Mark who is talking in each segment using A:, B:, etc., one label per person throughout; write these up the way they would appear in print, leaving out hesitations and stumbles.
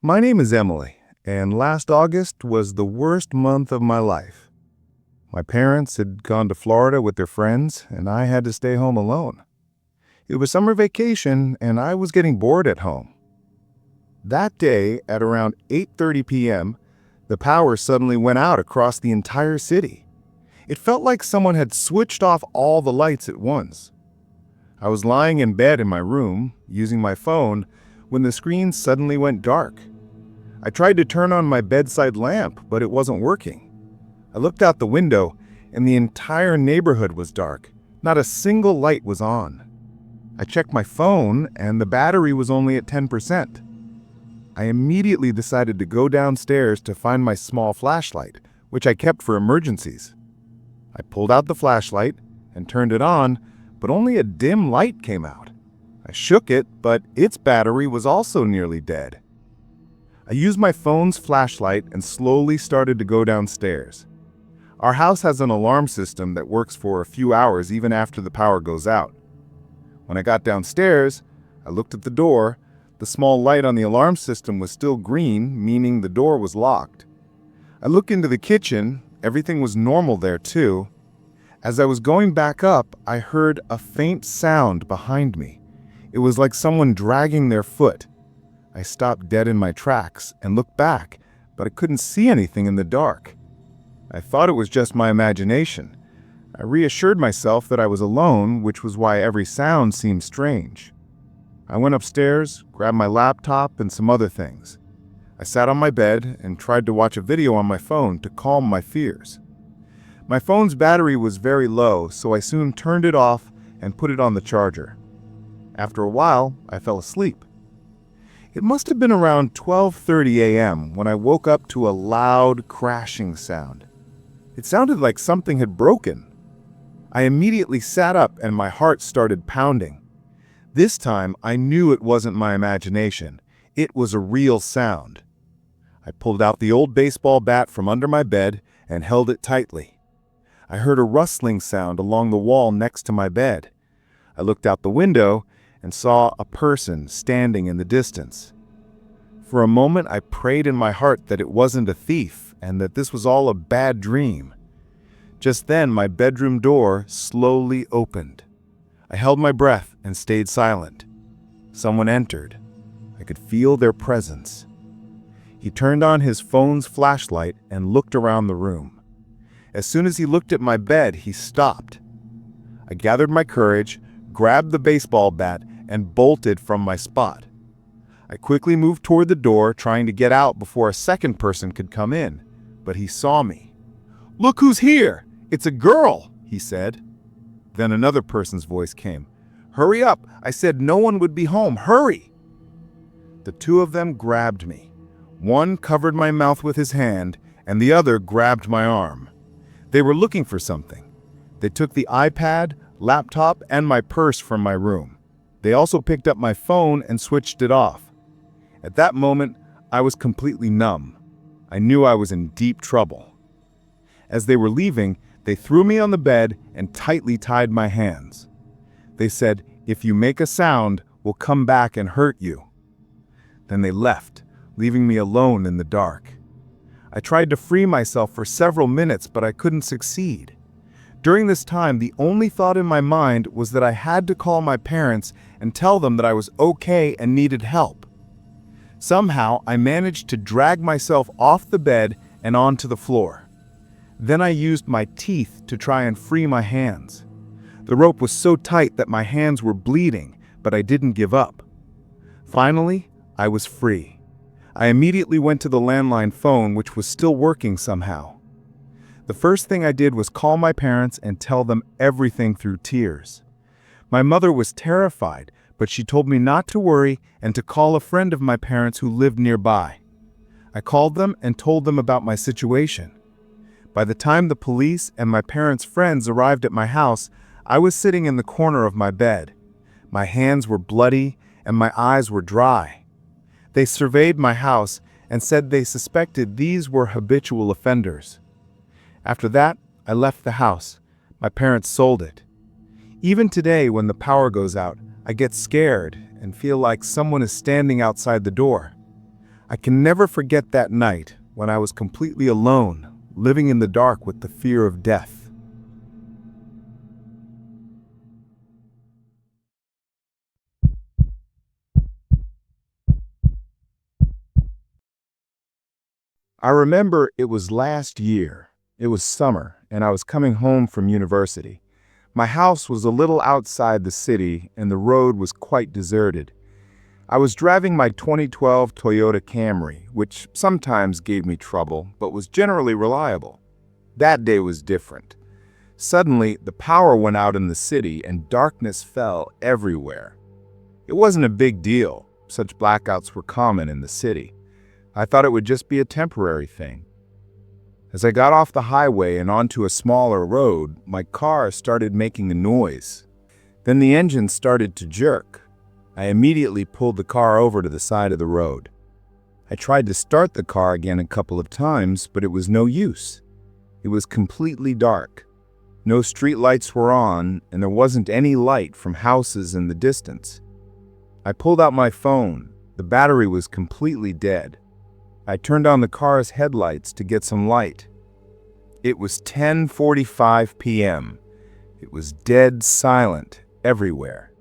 A: My name is Emily, and last August was the worst month of my life. My parents had gone to Florida with their friends, and I had to stay home alone. It was summer vacation, and I was getting bored at home. That day, at around 8:30 p.m., the power suddenly went out across the entire city. It felt like someone had switched off all the lights at once. I was lying in bed in my room, using my phone, when the screen suddenly went dark. I tried to turn on my bedside lamp, but it wasn't working. I looked out the window, and the entire neighborhood was dark. Not a single light was on. I checked my phone, and the battery was only at 10%. I immediately decided to go downstairs to find my small flashlight, which I kept for emergencies. I pulled out the flashlight and turned it on, but only a dim light came out. I shook it, but its battery was also nearly dead. I used my phone's flashlight and slowly started to go downstairs. Our house has an alarm system that works for a few hours even after the power goes out. When I got downstairs, I looked at the door. The small light on the alarm system was still green, meaning the door was locked. I looked into the kitchen. Everything was normal there too. As I was going back up, I heard a faint sound behind me. It was like someone dragging their foot. I stopped dead in my tracks and looked back, but I couldn't see anything in the dark. I thought it was just my imagination. I reassured myself that I was alone, which was why every sound seemed strange. I went upstairs, grabbed my laptop and some other things. I sat on my bed and tried to watch a video on my phone to calm my fears. My phone's battery was very low, so I soon turned it off and put it on the charger. After a while, I fell asleep. It must have been around 12:30 a.m. when I woke up to a loud crashing sound. It sounded like something had broken. I immediately sat up and my heart started pounding. This time, I knew it wasn't my imagination. It was a real sound. I pulled out the old baseball bat from under my bed and held it tightly. I heard a rustling sound along the wall next to my bed. I looked out the window and saw a person standing in the distance. For a moment, I prayed in my heart that it wasn't a thief and that this was all a bad dream. Just then, my bedroom door slowly opened. I held my breath and stayed silent. Someone entered. I could feel their presence. He turned on his phone's flashlight and looked around the room. As soon as he looked at my bed, he stopped. I gathered my courage, grabbed the baseball bat, and bolted from my spot. I quickly moved toward the door, trying to get out before a second person could come in, but he saw me. "Look who's here! It's a girl!" he said. Then another person's voice came. "Hurry up! I said no one would be home. Hurry!" The two of them grabbed me. One covered my mouth with his hand, and the other grabbed my arm. They were looking for something. They took the iPad, laptop, and my purse from my room. They also picked up my phone and switched it off. At that moment, I was completely numb. I knew I was in deep trouble. As they were leaving, they threw me on the bed and tightly tied my hands. They said, "If you make a sound, we'll come back and hurt you." Then they left, leaving me alone in the dark. I tried to free myself for several minutes, but I couldn't succeed. During this time, the only thought in my mind was that I had to call my parents and tell them that I was okay and needed help. Somehow, I managed to drag myself off the bed and onto the floor. Then I used my teeth to try and free my hands. The rope was so tight that my hands were bleeding, but I didn't give up. Finally, I was free. I immediately went to the landline phone, which was still working somehow. The first thing I did was call my parents and tell them everything through tears. My mother was terrified, but she told me not to worry and to call a friend of my parents who lived nearby. I called them and told them about my situation. By the time the police and my parents' friends arrived at my house, I was sitting in the corner of my bed. My hands were bloody and my eyes were dry. They surveyed my house and said they suspected these were habitual offenders. After that, I left the house. My parents sold it. Even today, when the power goes out, I get scared and feel like someone is standing outside the door. I can never forget that night when I was completely alone, living in the dark with the fear of death. I remember it was last year. It was summer, and I was coming home from university. My house was a little outside the city, and the road was quite deserted. I was driving my 2012 Toyota Camry, which sometimes gave me trouble, but was generally reliable. That day was different. Suddenly, the power went out in the city, and darkness fell everywhere. It wasn't a big deal. Such blackouts were common in the city. I thought it would just be a temporary thing. As I got off the highway and onto a smaller road, my car started making a noise. Then the engine started to jerk. I immediately pulled the car over to the side of the road. I tried to start the car again a couple of times, but it was no use. It was completely dark. No street lights were on, and there wasn't any light from houses in the distance. I pulled out my phone. The battery was completely dead. I turned on the car's headlights to get some light. It was 10:45 p.m. It was dead silent everywhere.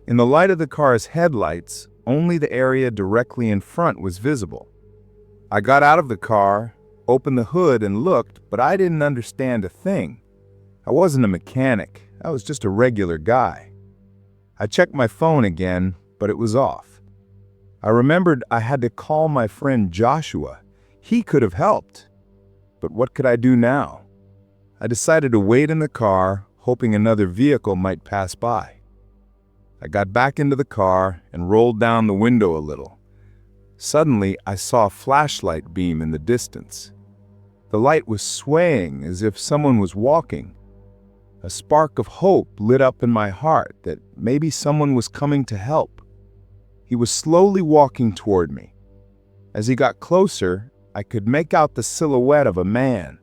A: In the light of the car's headlights, only the area directly in front was visible. I got out of the car, opened the hood and looked, but I didn't understand a thing. I wasn't a mechanic. I was just a regular guy. I checked my phone again, but it was off. I remembered I had to call my friend Joshua. He could have helped. But what could I do now? I decided to wait in the car, hoping another vehicle might pass by. I got back into the car and rolled down the window a little. Suddenly, I saw a flashlight beam in the distance. The light was swaying as if someone was walking. A spark of hope lit up in my heart that maybe someone was coming to help. He was slowly walking toward me. As he got closer, I could make out the silhouette of a man.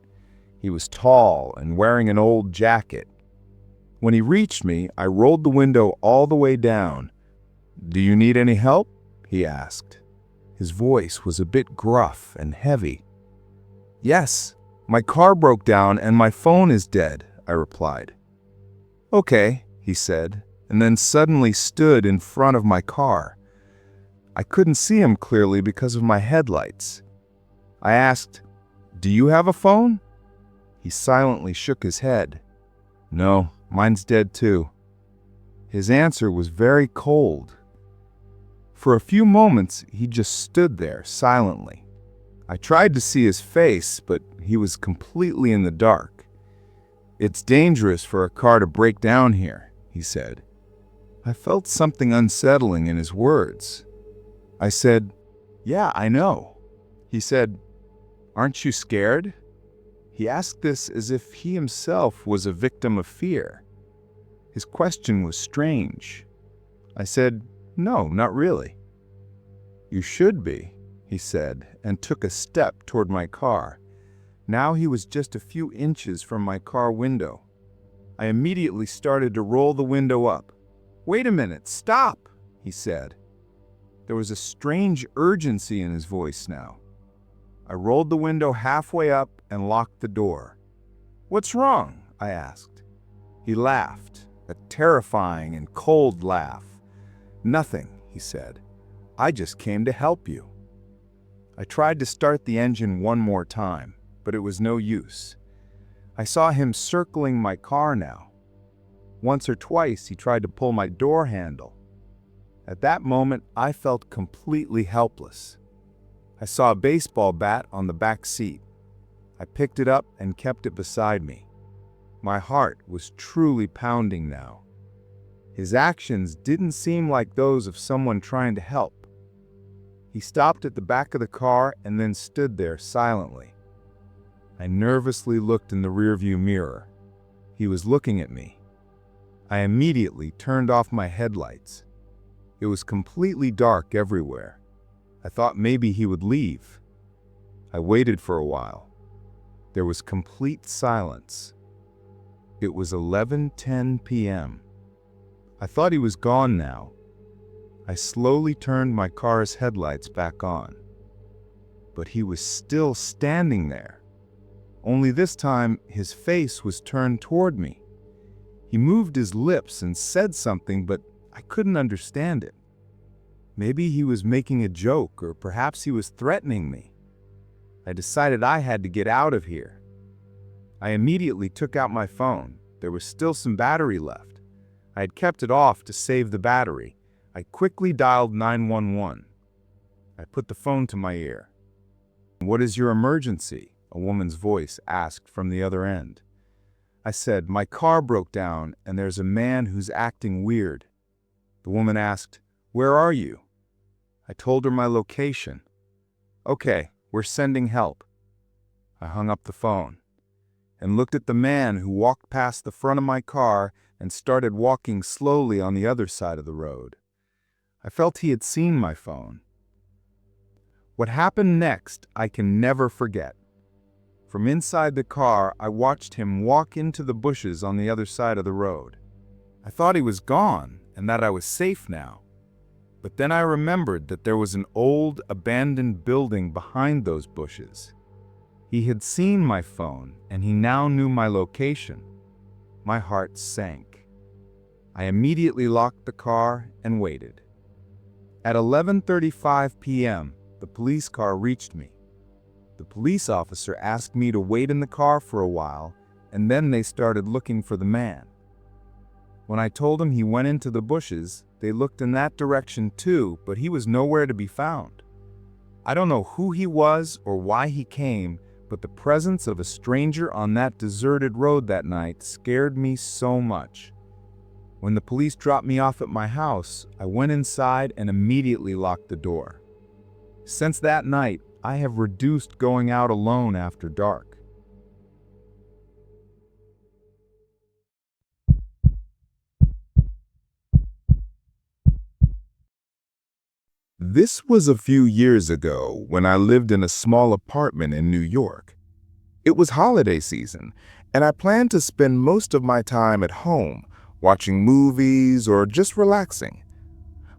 A: He was tall and wearing an old jacket. When he reached me, I rolled the window all the way down. "Do you need any help?" he asked. His voice was a bit gruff and heavy. "Yes, my car broke down and my phone is dead," I replied. "Okay," he said, and then suddenly stood in front of my car. I couldn't see him clearly because of my headlights. I asked, "Do you have a phone?" He silently shook his head. "No, mine's dead too." His answer was very cold. For a few moments, he just stood there silently. I tried to see his face, but he was completely in the dark. "It's dangerous for a car to break down here," he said. I felt something unsettling in his words. I said, "Yeah, I know." He said, "Aren't you scared?" He asked this as if he himself was a victim of fear. His question was strange. I said, "No, not really." "You should be," he said, and took a step toward my car. Now he was just a few inches from my car window. I immediately started to roll the window up. "Wait a minute, stop," he said. There was a strange urgency in his voice now. I rolled the window halfway up and locked the door. "What's wrong?" I asked. He laughed, a terrifying and cold laugh. "Nothing," he said. "I just came to help you." I tried to start the engine one more time, but it was no use. I saw him circling my car now. Once or twice he tried to pull my door handle. At that moment, I felt completely helpless. I saw a baseball bat on the back seat. I picked it up and kept it beside me. My heart was truly pounding now. His actions didn't seem like those of someone trying to help. He stopped at the back of the car and then stood there silently. I nervously looked in the rearview mirror. He was looking at me. I immediately turned off my headlights. It was completely dark everywhere. I thought maybe he would leave. I waited for a while. There was complete silence. It was 11:10 p.m. I thought he was gone now. I slowly turned my car's headlights back on. but he was still standing there. Only this time, his face was turned toward me. He moved his lips and said something, but I couldn't understand it. Maybe he was making a joke, or perhaps he was threatening me. I decided I had to get out of here. I immediately took out my phone. There was still some battery left. I had kept it off to save the battery. I quickly dialed 911. I put the phone to my ear. "What is your emergency?" a woman's voice asked from the other end. I said, "My car broke down and there's a man who's acting weird." The woman asked, "Where are you?" I told her my location. "Okay, we're sending help." I hung up the phone and looked at the man who walked past the front of my car and started walking slowly on the other side of the road. I felt he had seen my phone. What happened next, I can never forget. From inside the car, I watched him walk into the bushes on the other side of the road. I thought he was gone and that I was safe now. But then I remembered that there was an old, abandoned building behind those bushes. He had seen my phone, and he now knew my location. My heart sank. I immediately locked the car and waited. At 11:35 p.m., the police car reached me. The police officer asked me to wait in the car for a while, and then they started looking for the man. When I told them he went into the bushes, they looked in that direction too, but he was nowhere to be found. I don't know who he was or why he came, but the presence of a stranger on that deserted road that night scared me so much. When the police dropped me off at my house, I went inside and immediately locked the door. Since that night, I have reduced going out alone after dark. This was a few years ago when I lived in a small apartment in New York. It was holiday season, and I planned to spend most of my time at home, watching movies or just relaxing.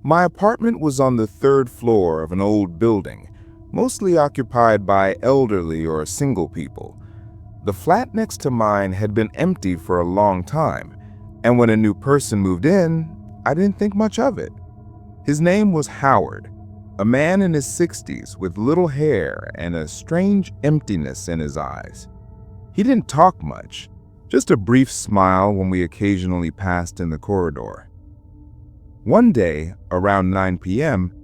A: My apartment was on the third floor of an old building, mostly occupied by elderly or single people. The flat next to mine had been empty for a long time, and when a new person moved in, I didn't think much of it. His name was Howard, a man in his 60s with little hair and a strange emptiness in his eyes. He didn't talk much, just a brief smile when we occasionally passed in the corridor. One day, around 9 p.m.,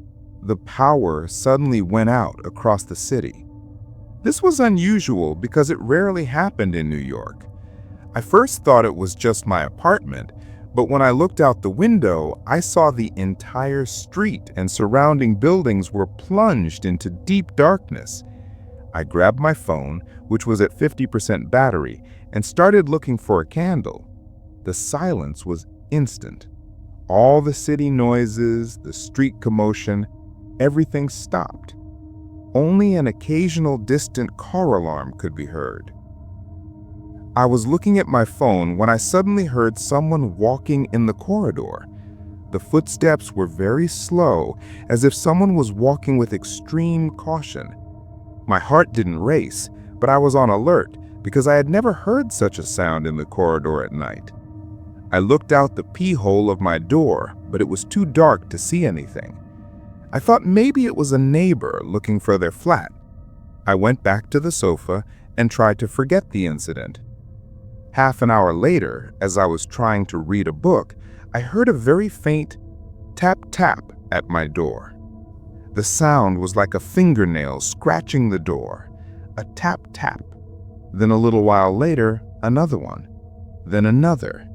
A: the power suddenly went out across the city. This was unusual because it rarely happened in New York. I first thought it was just my apartment, but when I looked out the window, I saw the entire street and surrounding buildings were plunged into deep darkness. I grabbed my phone, which was at 50% battery, and started looking for a candle. The silence was instant. All the city noises, the street commotion, everything stopped. Only an occasional distant car alarm could be heard. I was looking at my phone when I suddenly heard someone walking in the corridor. The footsteps were very slow, as if someone was walking with extreme caution. My heart didn't race, but I was on alert because I had never heard such a sound in the corridor at night. I looked out the peephole of my door, but it was too dark to see anything. I thought maybe it was a neighbor looking for their flat. I went back to the sofa and tried to forget the incident. Half an hour later, as I was trying to read a book, I heard a very faint tap-tap at my door. The sound was like a fingernail scratching the door, a tap-tap. Then a little while later, another one, then another.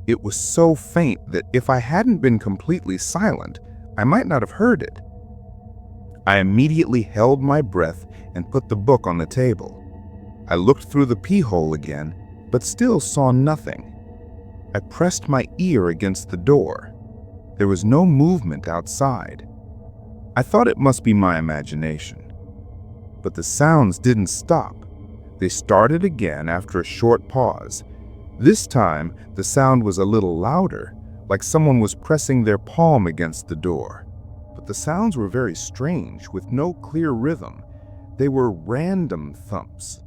A: It was so faint that if I hadn't been completely silent, I might not have heard it. I immediately held my breath and put the book on the table. I looked through the peephole again, but still saw nothing. I pressed my ear against the door. There was no movement outside. I thought it must be my imagination. But the sounds didn't stop. They started again after a short pause. This time, the sound was a little louder, like someone was pressing their palm against the door. But the sounds were very strange, with no clear rhythm. They were random thumps.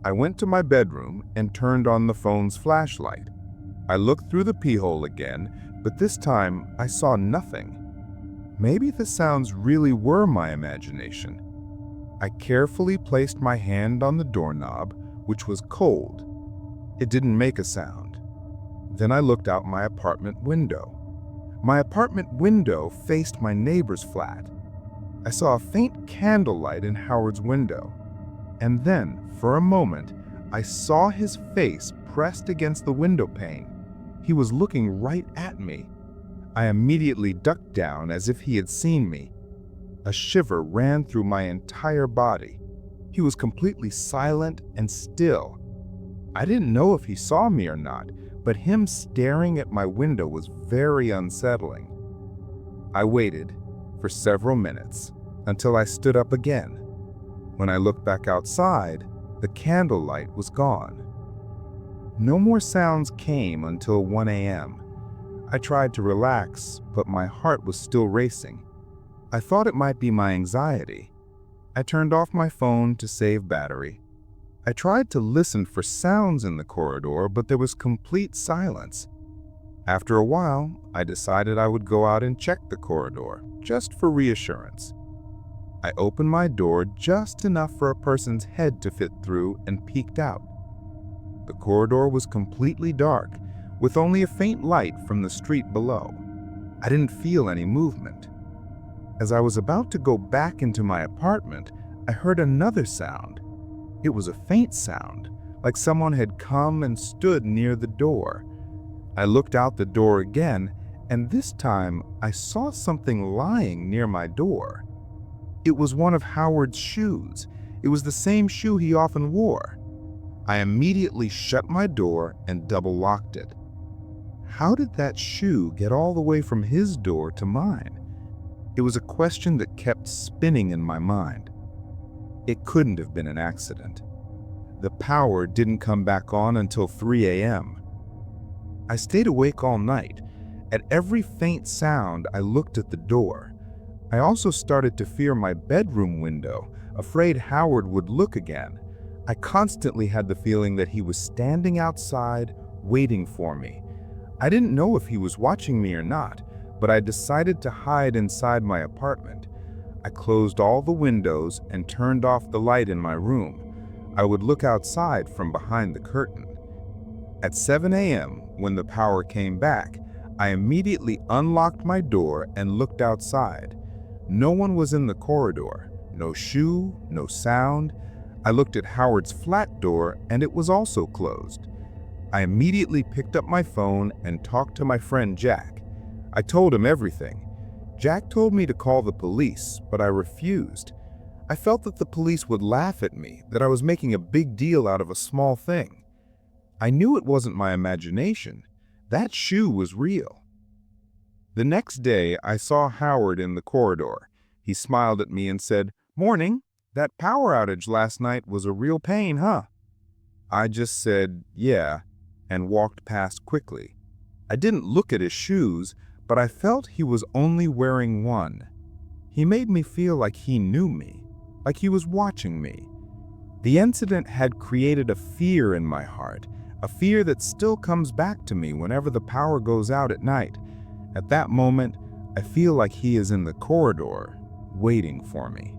A: I went to my bedroom and turned on the phone's flashlight. I looked through the peephole again, but this time I saw nothing. Maybe the sounds really were my imagination. I carefully placed my hand on the doorknob, which was cold. It didn't make a sound. Then I looked out my apartment window. My apartment window faced my neighbor's flat. I saw a faint candlelight in Howard's window. And then, for a moment, I saw his face pressed against the window pane. He was looking right at me. I immediately ducked down as if he had seen me. A shiver ran through my entire body. He was completely silent and still. I didn't know if he saw me or not, but him staring at my window was very unsettling. I waited for several minutes until I stood up again. When I looked back outside, the candlelight was gone. No more sounds came until 1 a.m. I tried to relax, but my heart was still racing. I thought it might be my anxiety. I turned off my phone to save battery. I tried to listen for sounds in the corridor, but there was complete silence. After a while, I decided I would go out and check the corridor, just for reassurance. I opened my door just enough for a person's head to fit through and peeked out. The corridor was completely dark, with only a faint light from the street below. I didn't feel any movement. As I was about to go back into my apartment, I heard another sound. It was a faint sound, like someone had come and stood near the door. I looked out the door again, and this time I saw something lying near my door. It was one of Howard's shoes. It was the same shoe he often wore. I immediately shut my door and double-locked it. How did that shoe get all the way from his door to mine? It was a question that kept spinning in my mind. It couldn't have been an accident. The power didn't come back on until 3 a.m. I stayed awake all night. At every faint sound, I looked at the door. I also started to fear my bedroom window, afraid Howard would look again. I constantly had the feeling that he was standing outside, waiting for me. I didn't know if he was watching me or not, but I decided to hide inside my apartment. I closed all the windows and turned off the light in my room. I would look outside from behind the curtain. At 7 a.m., when the power came back, I immediately unlocked my door and looked outside. No one was in the corridor. No shoe, no sound. I looked at Howard's flat door and it was also closed. I immediately picked up my phone and talked to my friend Jack. I told him everything. Jack told me to call the police, but I refused. I felt that the police would laugh at me, that I was making a big deal out of a small thing. I knew it wasn't my imagination. That shoe was real. The next day, I saw Howard in the corridor. He smiled at me and said, "Morning. That power outage last night was a real pain, huh?" I just said, "Yeah," and walked past quickly. I didn't look at his shoes, but I felt he was only wearing one. He made me feel like he knew me, like he was watching me. The incident had created a fear in my heart, a fear that still comes back to me whenever the power goes out at night. At that moment, I feel like he is in the corridor, waiting for me.